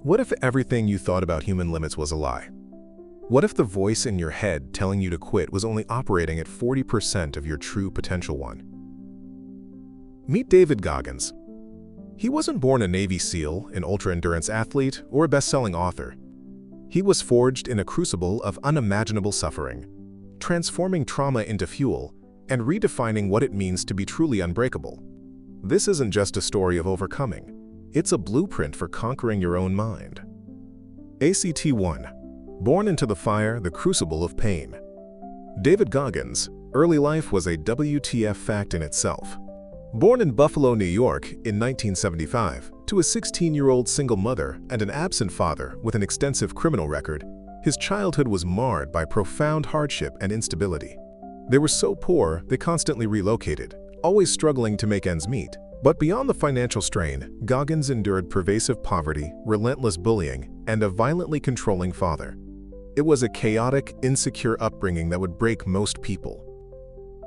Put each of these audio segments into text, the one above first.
What if everything you thought about human limits was a lie? What if the voice in your head telling you to quit was only operating at 40% of your true potential one? Meet David Goggins. He wasn't born a Navy SEAL, an ultra-endurance athlete, or a best-selling author. He was forged in a crucible of unimaginable suffering, transforming trauma into fuel and redefining what it means to be truly unbreakable. This isn't just a story of overcoming. It's a blueprint for conquering your own mind. ACT 1. Born into the fire, the crucible of pain. David Goggins' early life was a WTF fact in itself. Born in Buffalo, New York in 1975, to a 16-year-old single mother and an absent father with an extensive criminal record, his childhood was marred by profound hardship and instability. They were so poor they constantly relocated, always struggling to make ends meet. But beyond the financial strain, Goggins endured pervasive poverty, relentless bullying, and a violently controlling father. It was a chaotic, insecure upbringing that would break most people.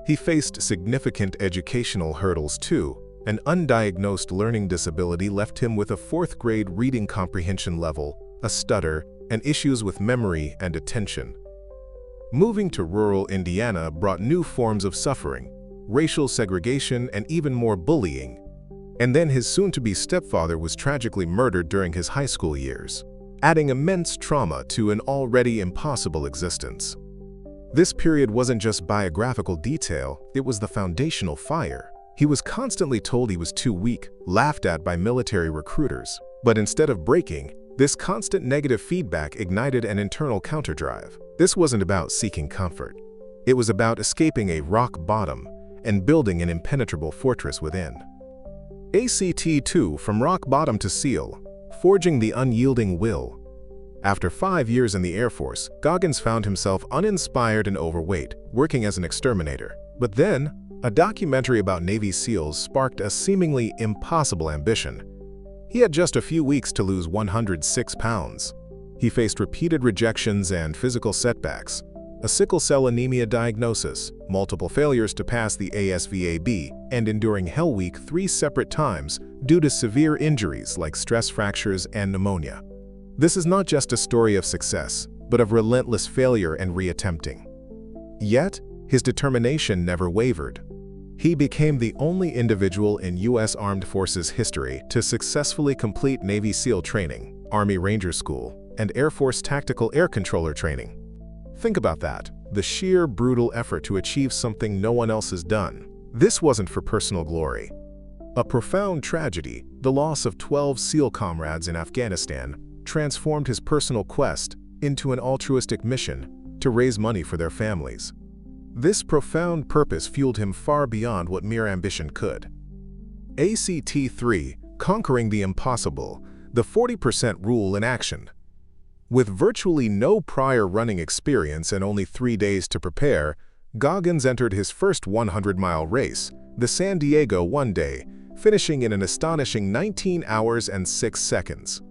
He faced significant educational hurdles too. An undiagnosed learning disability left him with a fourth-grade reading comprehension level, a stutter, and issues with memory and attention. Moving to rural Indiana brought new forms of suffering, racial segregation, and even more bullying. And then his soon-to-be stepfather was tragically murdered during his high school years, adding immense trauma to an already impossible existence. This period wasn't just biographical detail, it was the foundational fire. He was constantly told he was too weak, laughed at by military recruiters. But instead of breaking, this constant negative feedback ignited an internal counterdrive. This wasn't about seeking comfort. It was about escaping a rock bottom and building an impenetrable fortress within. ACT 2. From rock bottom to SEAL, forging the unyielding will. After 5 years in the Air Force, Goggins found himself uninspired and overweight, working as an exterminator. But then, a documentary about Navy SEALs sparked a seemingly impossible ambition. He had just a few weeks to lose 106 pounds. He faced repeated rejections and physical setbacks, a sickle cell anemia diagnosis, multiple failures to pass the ASVAB, and enduring Hell Week 3 separate times due to severe injuries like stress fractures and pneumonia. This is not just a story of success, but of relentless failure and reattempting. Yet, his determination never wavered. He became the only individual in U.S. Armed Forces history to successfully complete Navy SEAL training, Army Ranger School, and Air Force Tactical Air Controller training. Think about that, the sheer brutal effort to achieve something no one else has done. This wasn't for personal glory. A profound tragedy, the loss of 12 SEAL comrades in Afghanistan, transformed his personal quest into an altruistic mission to raise money for their families. This profound purpose fueled him far beyond what mere ambition could. ACT 3. Conquering the impossible, the 40% rule in action. With virtually no prior running experience and only 3 days to prepare, Goggins entered his first 100-mile race, the San Diego One Day, finishing in an astonishing 19 hours and 6 seconds.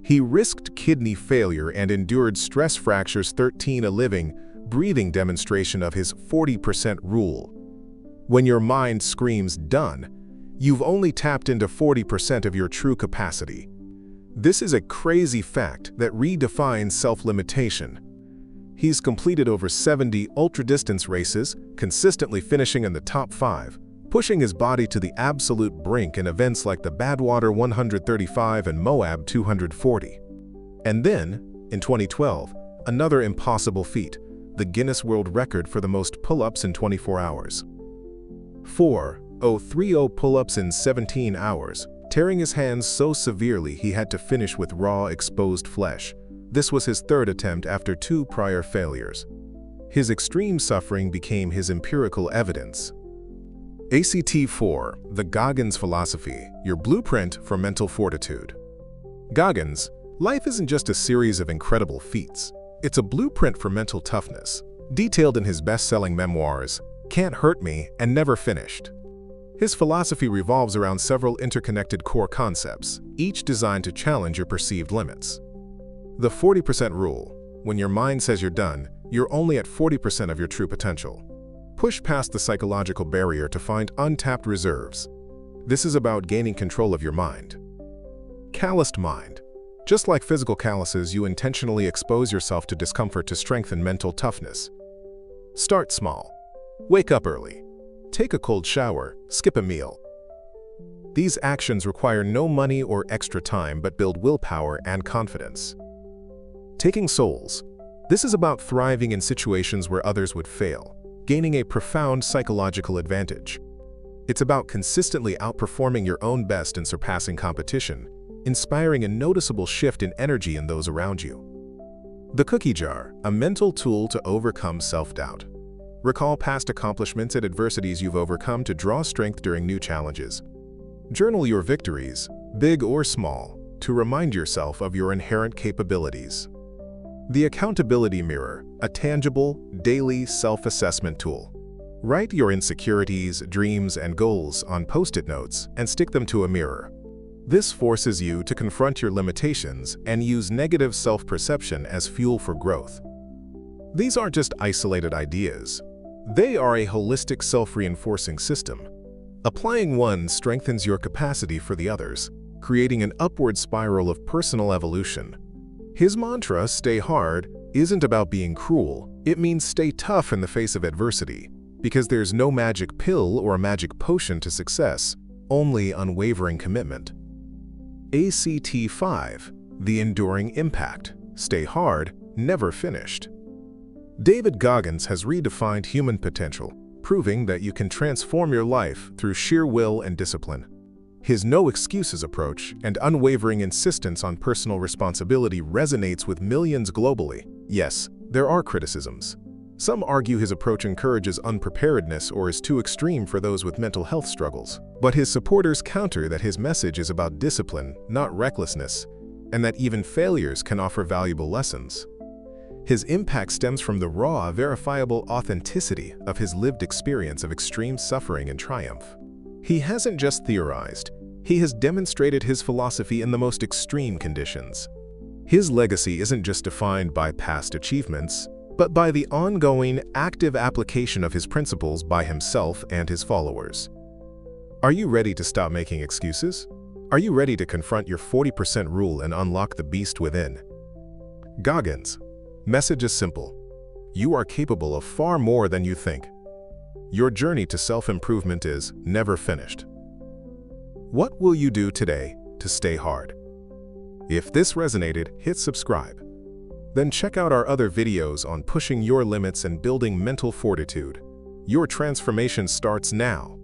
He risked kidney failure and endured stress fractures, 13, a living, breathing demonstration of his 40% rule. When your mind screams done, you've only tapped into 40% of your true capacity. This is a crazy fact that redefines self-limitation. He's completed over 70 ultra-distance races, consistently finishing in the top 5, pushing his body to the absolute brink in events like the Badwater 135 and Moab 240. And then, in 2012, another impossible feat, the Guinness World Record for the most pull-ups in 24 hours. 4,030 pull-ups in 17 hours, tearing his hands so severely he had to finish with raw, exposed flesh. This was his third attempt after 2 prior failures. His extreme suffering became his empirical evidence. ACT 4. The Goggins Philosophy, your blueprint for mental fortitude. Goggins, life isn't just a series of incredible feats. It's a blueprint for mental toughness, detailed in his best-selling memoirs, Can't Hurt Me and Never Finished. His philosophy revolves around several interconnected core concepts, each designed to challenge your perceived limits. The 40% rule. When your mind says you're done, you're only at 40% of your true potential. Push past the psychological barrier to find untapped reserves. This is about gaining control of your mind. Calloused Mind. Just like physical calluses, you intentionally expose yourself to discomfort to strengthen mental toughness. Start small. Wake up early. Take a cold shower. Skip a meal. These actions require no money or extra time but build willpower and confidence. Taking souls. This is about thriving in situations where others would fail, gaining a profound psychological advantage. It's about consistently outperforming your own best and surpassing competition, inspiring a noticeable shift in energy in those around you. The cookie jar, a mental tool to overcome self-doubt. Recall past accomplishments and adversities you've overcome to draw strength during new challenges. Journal your victories, big or small, to remind yourself of your inherent capabilities. The accountability mirror, a tangible, daily self-assessment tool. Write your insecurities, dreams, and goals on Post-it notes and stick them to a mirror. This forces you to confront your limitations and use negative self-perception as fuel for growth. These aren't just isolated ideas. They are a holistic self-reinforcing system. Applying one strengthens your capacity for the others, creating an upward spiral of personal evolution. His mantra, "Stay hard," isn't about being cruel. It means stay tough in the face of adversity, because there's no magic pill or magic potion to success, only unwavering commitment. ACT 5, the enduring impact. Stay hard, never finished. David Goggins has redefined human potential, proving that you can transform your life through sheer will and discipline. His no-excuses approach and unwavering insistence on personal responsibility resonates with millions globally. Yes, there are criticisms. Some argue his approach encourages unpreparedness or is too extreme for those with mental health struggles. But his supporters counter that his message is about discipline, not recklessness, and that even failures can offer valuable lessons. His impact stems from the raw, verifiable authenticity of his lived experience of extreme suffering and triumph. He hasn't just theorized, he has demonstrated his philosophy in the most extreme conditions. His legacy isn't just defined by past achievements, but by the ongoing, active application of his principles by himself and his followers. Are you ready to stop making excuses? Are you ready to confront your 40% rule and unlock the beast within? Goggins. Message is simple. You are capable of far more than you think. Your journey to self-improvement is never finished. What will you do today to stay hard? If this resonated, hit subscribe. Then check out our other videos on pushing your limits and building mental fortitude. Your transformation starts now.